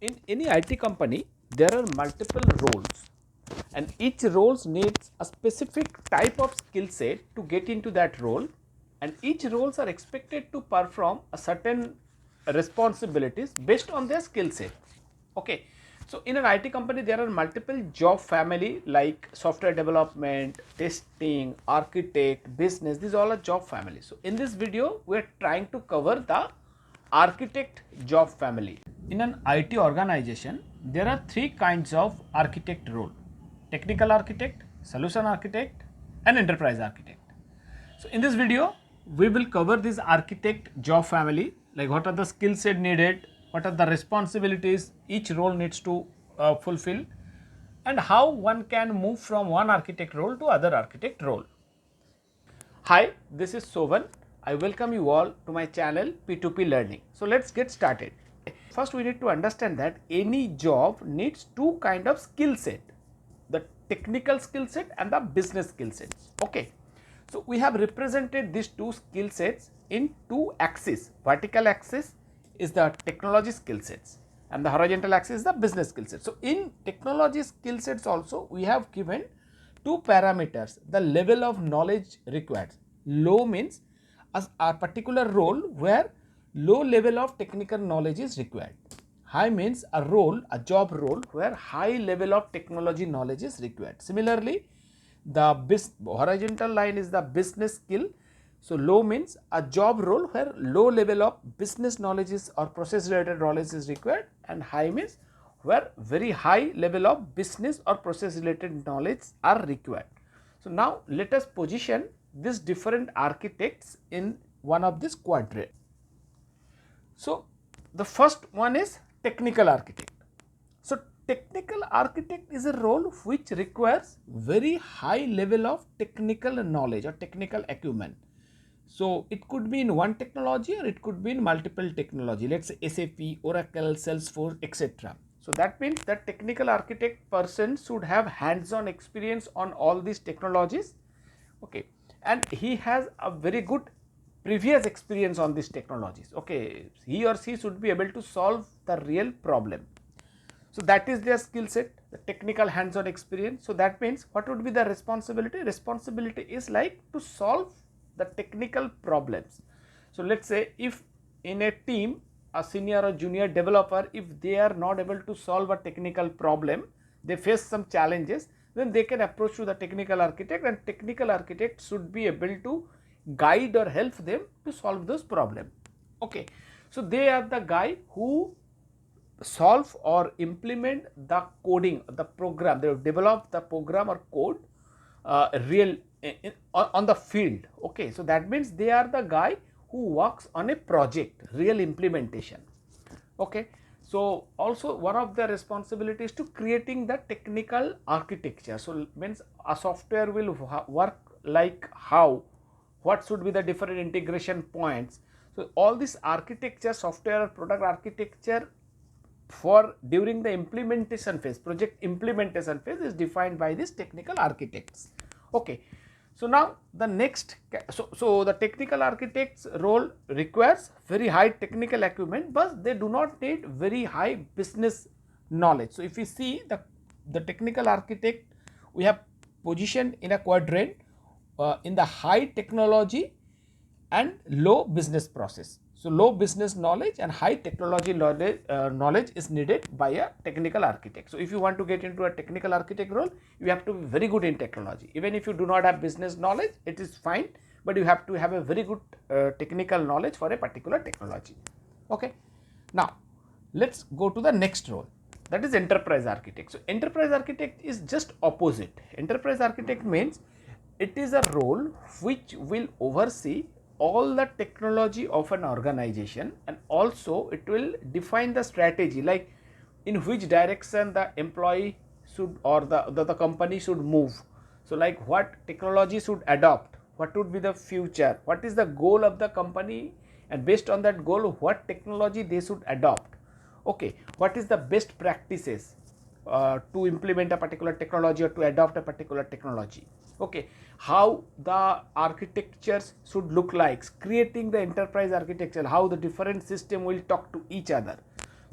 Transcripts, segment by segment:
in any IT company, there are multiple roles and each roles needs a specific type of skill set to get into that role, and each roles are expected to perform a certain responsibilities based on their skill set. Okay. So, in an IT company there are multiple job family like software development, testing, architect, business, these all are job families. So, in this video we are trying to cover the architect job family. In an IT organization, there are three kinds of architect role: technical architect, solution architect, and enterprise architect. So, in this video, we will cover this architect job family, like what are the skill set needed, what are the responsibilities each role needs to fulfill, and how one can move from one architect role to other architect role. Hi, this is Sovan. I welcome you all to my channel P2P Learning. So let's get started. First, we need to understand that any job needs two kind of skill set: the technical skill set and the business skill sets. Okay. So we have represented these two skill sets in two axes. Vertical axis is the technology skill sets and the horizontal axis is the business skill sets. So in technology skill sets also we have given two parameters: the level of knowledge required. Low means as a particular role where low level of technical knowledge is required. High means a role, a job role where high level of technology knowledge is required. Similarly, the horizontal line is the business skill. So low means a job role where low level of business knowledge is or process related knowledge is required, and high means where very high level of business or process related knowledge are required. So now let us position these different architects in one of this quadrant. So the first one is technical architect. So technical architect is a role which requires very high level of technical knowledge or technical acumen. So it could be in one technology or it could be in multiple technology, let's say SAP, Oracle, Salesforce, etc. So that means that technical architect person should have hands-on experience on all these technologies. Okay, and he has a very good previous experience on these technologies. Okay, he or she should be able to solve the real problem. So that is their skill set, the technical hands-on experience. So that means what would be the responsibility? Responsibility is like to solve the technical problems. So let's say if in a team a senior or junior developer, if they are not able to solve a technical problem, they face some challenges, then they can approach to the technical architect, and technical architect should be able to guide or help them to solve those problems. Okay, so they are the guy who solve or implement the coding, the program, they have developed the program or code real on the field. Okay, so that means they are the guy who works on a project, real implementation. Okay, so also one of the responsibilities to creating the technical architecture. So means a software will work like how, what should be the different integration points. So all this architecture, software or product architecture for during the implementation phase, project implementation phase, is defined by these technical architects. Okay, so now the next, so the technical architect's role requires very high technical acumen, but they do not need very high business knowledge. So if we see the technical architect, we have positioned in a quadrant in the high technology and low business process. So low business knowledge and high technology knowledge is needed by a technical architect. So if you want to get into a technical architect role, you have to be very good in technology. Even if you do not have business knowledge, it is fine, but you have to have a very good technical knowledge for a particular technology. Okay, now let's go to the next role, that is enterprise architect. So enterprise architect is just opposite. Enterprise architect means it is a role which will oversee all the technology of an organization, and also it will define the strategy, like in which direction the employee should or the company should move. So like what technology should adopt, what would be the future, what is the goal of the company, and based on that goal what technology they should adopt. Okay, what is the best practices to implement a particular technology or to adopt a particular technology. Okay, how the architectures should look like, creating the enterprise architecture, how the different system will talk to each other.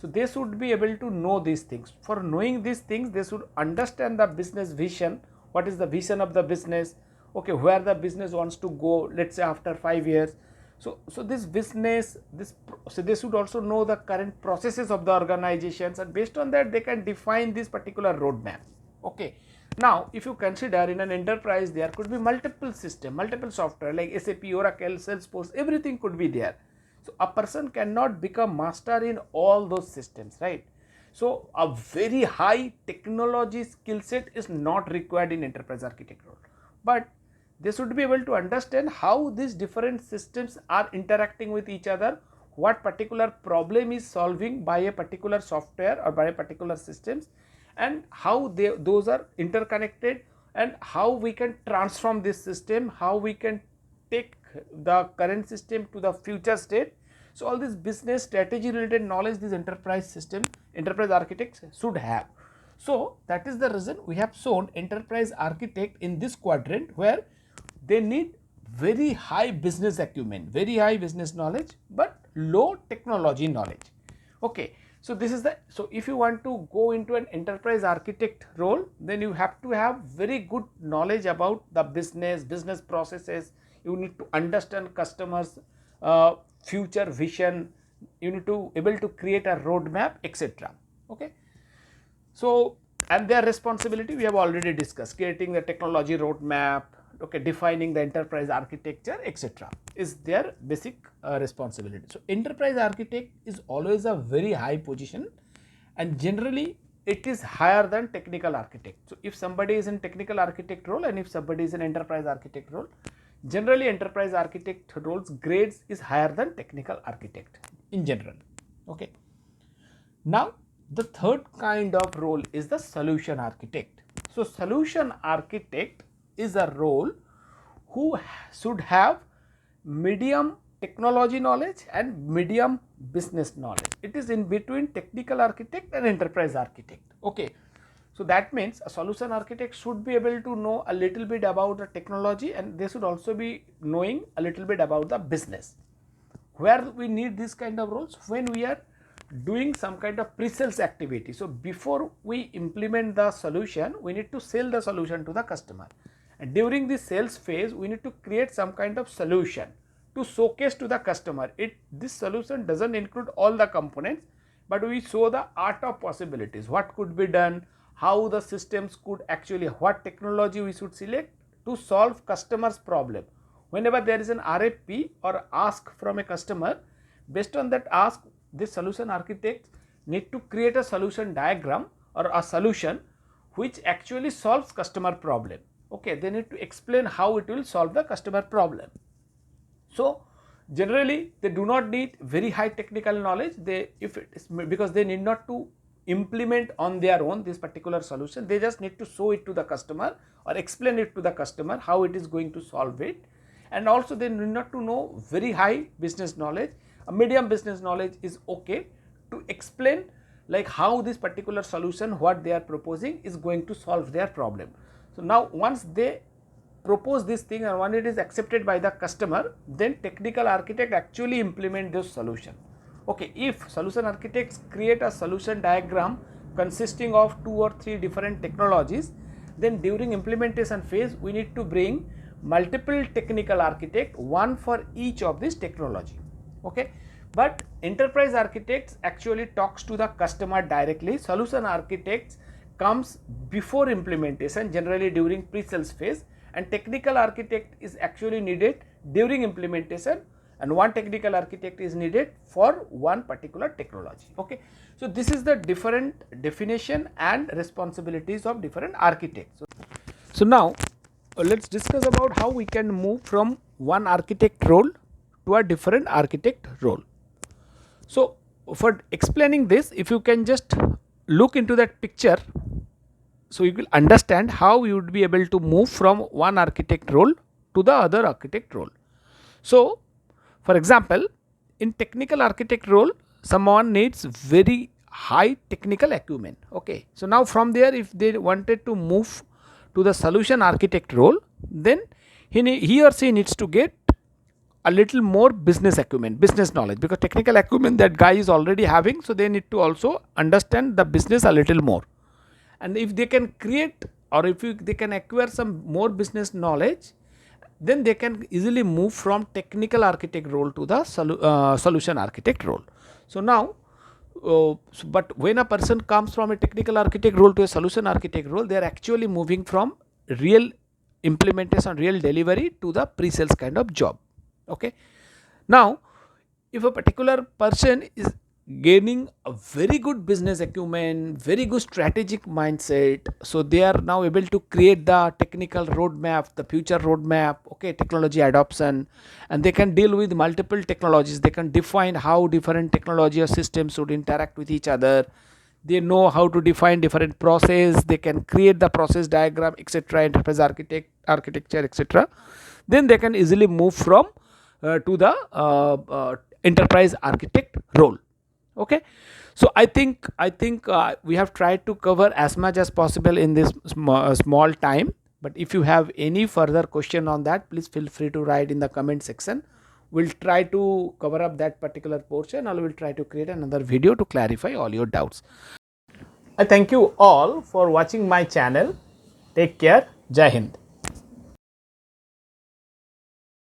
So, they should be able to know these things. For knowing these things, they should understand the business vision, what is the vision of the business, okay, where the business wants to go, let us say after 5 years. So this business, so they should also know the current processes of the organizations, and based on that they can define this particular roadmap. Okay. Now, if you consider in an enterprise, there could be multiple system, multiple software like SAP, Oracle, Salesforce, everything could be there. So a person cannot become master in all those systems, right? So a very high technology skill set is not required in enterprise architect role, but they should be able to understand how these different systems are interacting with each other, what particular problem is solving by a particular software or by a particular systems, and how those are interconnected, and how we can transform this system, how we can take the current system to the future state. So all this business strategy related knowledge, this enterprise architects should have. So that is the reason we have shown enterprise architect in this quadrant, where they need very high business acumen, very high business knowledge, but low technology knowledge. Okay. So this is so if you want to go into an enterprise architect role, then you have to have very good knowledge about the business processes. You need to understand customers, future vision. You need to able to create a roadmap, etc. Okay. So, and their responsibility we have already discussed, creating the technology roadmap, okay, defining the enterprise architecture, etc. is their basic responsibility. So enterprise architect is always a very high position, and generally it is higher than technical architect. So if somebody is in technical architect role and if somebody is in enterprise architect role, generally enterprise architect roles grades is higher than technical architect in general. Okay. Now the third kind of role is the solution architect. So solution architect is a role who should have medium technology knowledge and medium business knowledge. It is in between technical architect and enterprise architect. Okay. So that means a solution architect should be able to know a little bit about the technology, and they should also be knowing a little bit about the business. Where we need this kind of roles? When we are doing some kind of pre-sales activity. So before we implement the solution, we need to sell the solution to the customer. And during the sales phase, we need to create some kind of solution to showcase to the customer. This solution does not include all the components, but we show the art of possibilities, what could be done, how the systems could actually, what technology we should select to solve customers' problem. Whenever there is an RFP or ask from a customer, based on that ask, this solution architects need to create a solution diagram or a solution which actually solves customer problem. Okay, they need to explain how it will solve the customer problem. So generally they do not need very high technical knowledge, because they need not to implement on their own this particular solution, they just need to show it to the customer or explain it to the customer how it is going to solve it. And also they need not to know very high business knowledge, a medium business knowledge is okay to explain like how this particular solution, what they are proposing is going to solve their problem. So now once they propose this thing and when it is accepted by the customer, then technical architect actually implement this solution. Okay, if solution architects create a solution diagram consisting of 2 or 3 different technologies, then during implementation phase we need to bring multiple technical architect, one for each of this technology. Okay, but enterprise architects actually talks to the customer directly. Solution architects comes before implementation, generally during pre-sales phase, and technical architect is actually needed during implementation, and one technical architect is needed for one particular technology. Okay, so this is the different definition and responsibilities of different architects. So now let us discuss about how we can move from one architect role to a different architect role. So for explaining this, if you can just look into that picture, so you will understand how you would be able to move from one architect role to the other architect role. So for example, in technical architect role, someone needs very high technical acumen. Okay, so now from there, if they wanted to move to the solution architect role, then he or she needs to get a little more business acumen, business knowledge, because technical acumen that guy is already having, so they need to also understand the business a little more. And if they can create, or if they can acquire some more business knowledge, then they can easily move from technical architect role to the solution architect role. So now, but when a person comes from a technical architect role to a solution architect role, they are actually moving from real implementation, real delivery to the pre-sales kind of job. Okay. Now, if a particular person is gaining a very good business acumen, very good strategic mindset, so they are now able to create the technical roadmap, the future roadmap, okay, technology adoption, and they can deal with multiple technologies. They can define how different technology or systems should interact with each other. They know how to define different process. They can create the process diagram, etc., enterprise architecture, etc. Then they can easily move from to the enterprise architect role. Okay. So I think we have tried to cover as much as possible in this small time, but if you have any further question on that, please feel free to write in the comment section. We'll try to cover up that particular portion, or we'll try to create another video to clarify all your doubts. I thank you all for watching my channel. Take care. Jai Hind.